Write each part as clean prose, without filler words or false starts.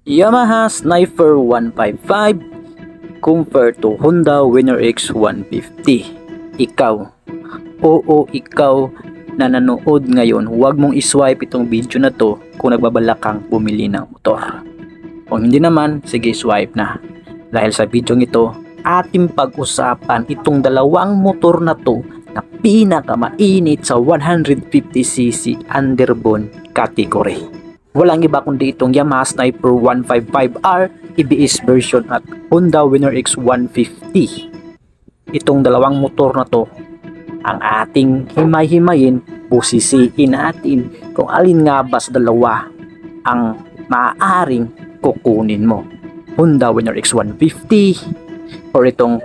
Yamaha Sniper 155 compared to Honda Winner X 150. Ikaw, ikaw na nanood ngayon, huwag mong iswipe itong video na to kung nagbabalak kang bumili ng motor. Kung hindi naman, sige swipe na. Dahil sa video ito, ating pag-usapan itong dalawang motor na to na pinakamainit sa 150cc underbone category. Walang iba kundi itong Yamaha Sniper 155R ABS version at Honda Winner X 150. Itong dalawang motor na to ang ating himay-himayin, busisiin natin kung alin nga ba sa dalawa ang maaaring kukunin mo. Honda Winner X 150 or itong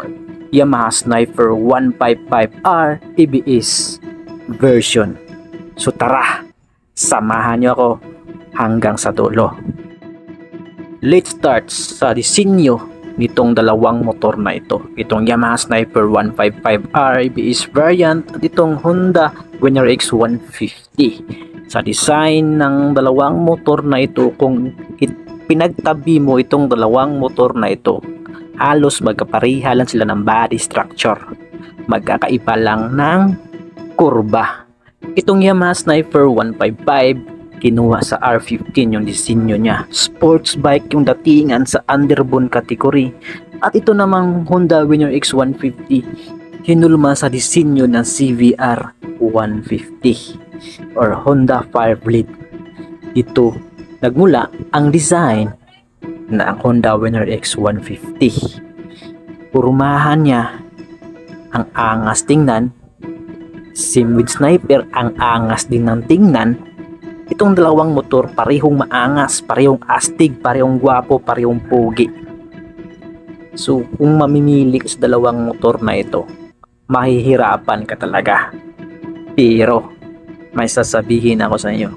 Yamaha Sniper 155R ABS version. So tara, samahan niyo ako hanggang sa dulo. Let's start sa disenyo nitong dalawang motor na ito. Itong Yamaha Sniper 155R ABS variant at itong Honda Winner X 150. Sa design ng dalawang motor na ito, kung pinagtabi mo itong dalawang motor na ito, halos magkapareha lang sila ng body structure. Magkakaiba lang ng kurba. Itong Yamaha Sniper 155 kinuha sa R15 yung disenyo niya. Sports bike yung datingan sa underbone category. At ito namang Honda Winner X 150 hinulma sa disenyo ng CVR 150 or Honda Fireblade. Ito nagmula ang design na Honda Winner X 150. Purumahan niya ang angas tingnan. Same with Sniper, ang angas din ng tingnan. Itong dalawang motor parehong maangas, parehong astig, parehong gwapo, parehong pogi. So kung mamimili sa dalawang motor na ito, mahihirapan ka talaga. Pero may sasabihin ako sa inyo,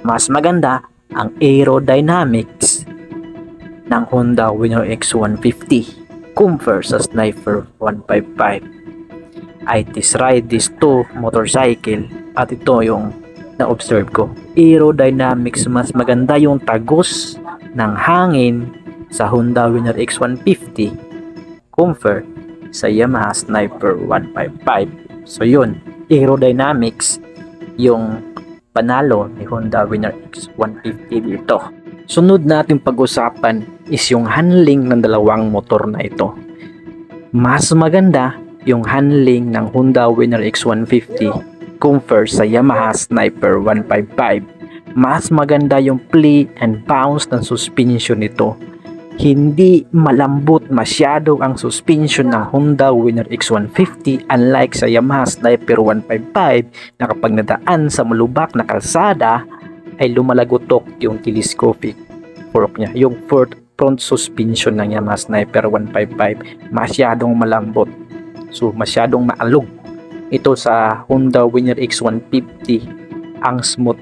mas maganda ang aerodynamics ng Honda Winner X 150 compared sa Sniper 155. I test ride these two motorcycle at ito yung na-observe ko. Aerodynamics, mas maganda yung tagos ng hangin sa Honda Winner X 150 compared sa Yamaha Sniper 155. So yun, aerodynamics yung panalo ni Honda Winner X 150 dito. Sunod natin pag-usapan is yung handling ng dalawang motor na ito. Mas maganda yung handling ng Honda Winner X 150 compared sa Yamaha Sniper 155. Mas maganda yung play and bounce ng suspension nito. Hindi malambot masyado ang suspension ng Honda Winner X 150 unlike sa Yamaha Sniper 155 na kapag nadaan sa malubak na kalsada ay lumalagotok yung telescopic fork niya. Yung front suspension ng Yamaha Sniper 155 masyadong malambot. So masyadong maalog. Ito sa Honda Winner X 150, ang smooth,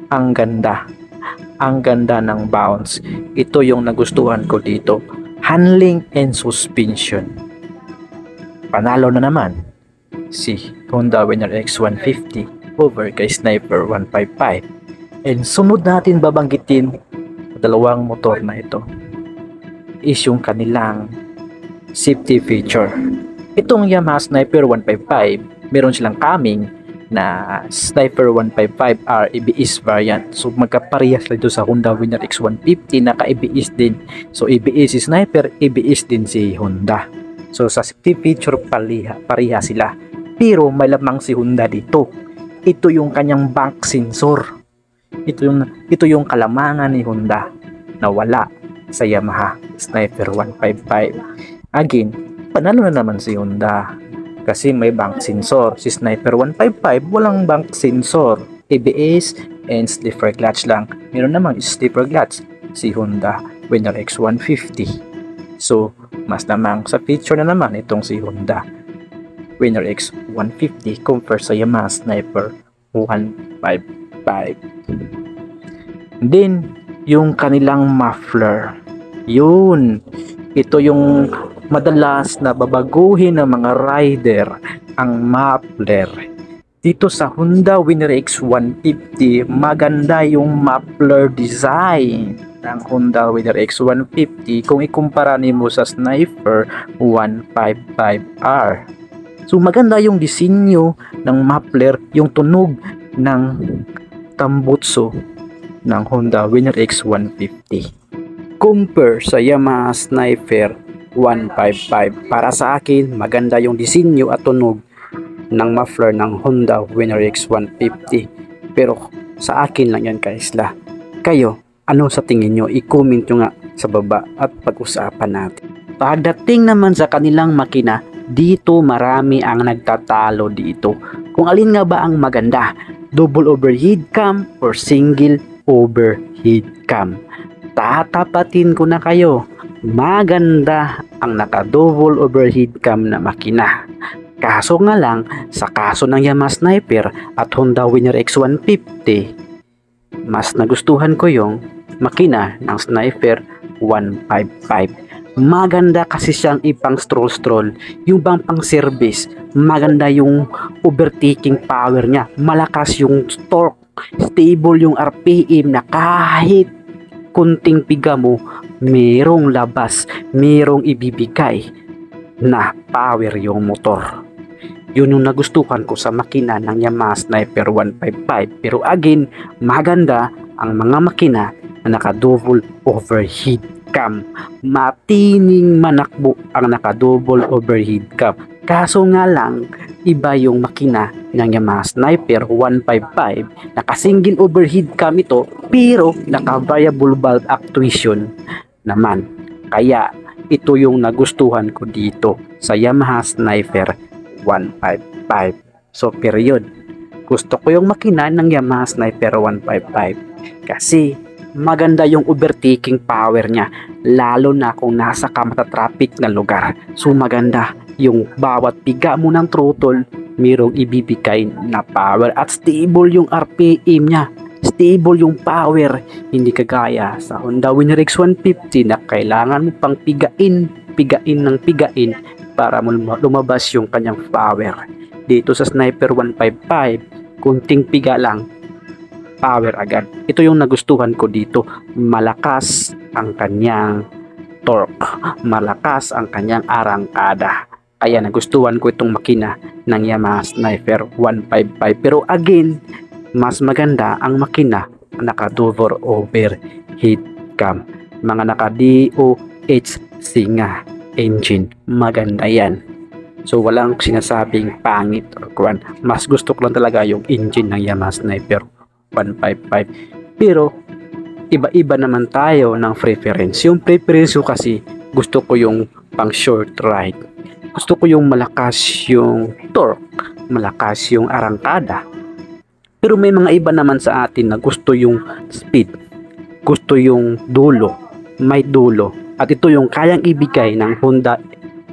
ang ganda ng bounce. Ito yung nagustuhan ko dito, handling and suspension. Panalo na naman si Honda Winner X 150 over kay Sniper 155. And sunod natin babanggitin dalawang motor na ito is yung kanilang safety feature. Itong Yamaha Sniper 155, meron silang coming na Sniper 155R ABS variant. So magkaparehas dito sa Honda Winner X 150 na ka-ABS din. So ABS si Sniper, ABS din si Honda. So sa safety feature pareha sila. Pero may lamang si Honda dito. Ito yung kanyang bank sensor. Ito yung kalamangan ni Honda na wala sa Yamaha Sniper 155. Again, panalo na naman si Honda kasi may bank sensor. Si Sniper 155 walang bank sensor, ABS and slipper clutch lang. Meron namang slipper clutch si Honda Winner X 150. So mas namang sa feature na naman itong si Honda Winner X 150 compared sa Yamaha Sniper 155. Then yung kanilang muffler, yun, ito yung madalas na babaguhin ng mga rider, ang muffler. Dito sa Honda Winner X 150, maganda yung muffler design. ng Honda Winner X150 kung ikumpara nimo sa Sniper 155R. So maganda yung disenyo ng muffler, yung tunog ng tambutso ng Honda Winner X150 compare sa Yamaha Sniper 155. Para sa akin, maganda yung disenyo at tunog ng muffler ng Honda Winner X150. Pero sa akin lang yan kaisla. Kayo, ano sa tingin nyo? I-comment nyo nga sa baba at pag-usapan natin. Pagdating naman sa kanilang makina, dito marami ang nagtatalo dito. Kung alin nga ba ang maganda? Double overhead cam or single overhead cam? Tatapatin ko na kayo. Maganda ang naka-double overhead cam na makina. Kaso nga lang, sa kaso ng Yamaha Sniper at Honda Winner X150, mas nagustuhan ko yung makina ng Sniper 155. Maganda kasi siyang ipang stroll, yung bang pang service. Maganda yung overtaking power niya, malakas yung torque, stable yung RPM na kahit kunting piga mo, merong labas, merong ibibigay na power yung motor. Yun yung nagustuhan ko sa makina ng Yamaha Sniper 155. Pero again, maganda ang mga makina na naka-double overhead cam. Matining manakbo ang naka-double overhead cam. Kaso nga lang, iba yung makina ng Yamaha Sniper 155. Naka-single overhead cam ito, pero naka-variable valve actuation naman. Kaya ito yung nagustuhan ko dito sa Yamaha Sniper 155. So period. Gusto ko yung makina ng Yamaha Sniper 155 kasi maganda yung overtaking power niya, lalo na kung nasa ka matatraffic na lugar. So maganda yung bawat piga mo ng throttle, mayroong ibibigay na power at stable yung RPM niya. Stable yung power, hindi kagaya sa Honda Winner X150 na kailangan mo pang pigain para lumabas yung kanyang power. Dito sa Sniper 155, kunting piga lang, power agad. Ito yung nagustuhan ko dito. Malakas ang kanyang torque, malakas ang kanyang arangkada. Kaya nagustuhan ko itong makina ng Yamaha Sniper 155. Pero again, mas maganda ang makina na naka-double overhead cam. Mga naka-DOHC nga engine, maganda yan. So walang sinasabing pangit or kuwan. Mas gusto ko lang talaga yung engine ng Yamaha Sniper 155. Pero iba-iba naman tayo ng preference. Yung preference ko kasi gusto ko yung pang short ride. Gusto ko yung malakas yung torque, malakas yung arangkada. Pero may mga iba naman sa atin na gusto yung speed, gusto yung dulo, may dulo. At ito yung kayang ibigay ng Honda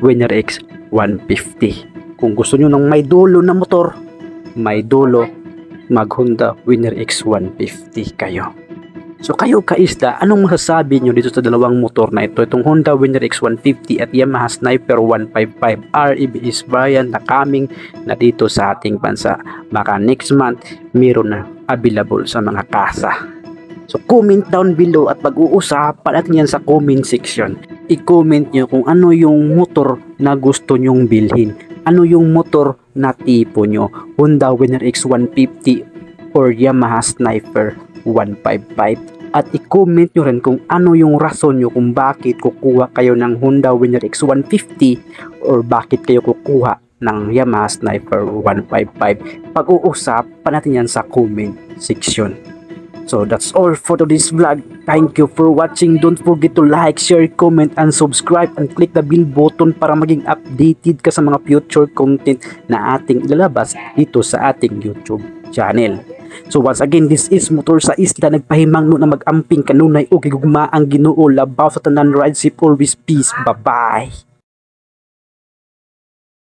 Winner X 150. Kung gusto nyo ng may dulo na motor, may dulo, mag Honda Winner X 150 kayo. So kayo kaisda, anong masasabi nyo dito sa dalawang motor na ito? Itong Honda Winner X 150 at Yamaha Sniper 155R EBS variant na coming na dito sa ating bansa. Baka next month meron na available sa mga kasa. So comment down below at pag-uusapan natin yan sa comment section. I-comment nyo kung ano yung motor na gusto nyong bilhin. Ano yung motor na tipo nyo? Honda Winner X 150 or Yamaha Sniper 155. At i-comment nyo rin kung ano yung rason nyo kung bakit kukuha kayo ng Honda Winner X 150 or bakit kayo kukuha ng Yamaha Sniper 155. Pag-uusap natin yan sa comment section. So that's all for today's vlog. Thank you for watching. Don't forget to like, share, comment, and subscribe, and click the bell button para maging updated ka sa mga future content na ating ilalabas dito sa ating YouTube channel. So once again, this is Motor sa Isla, nagpahimang no na mag-amping kanunay o gigugma ang Ginoo, labaw sa tanan, ride safe, always peace, bye bye.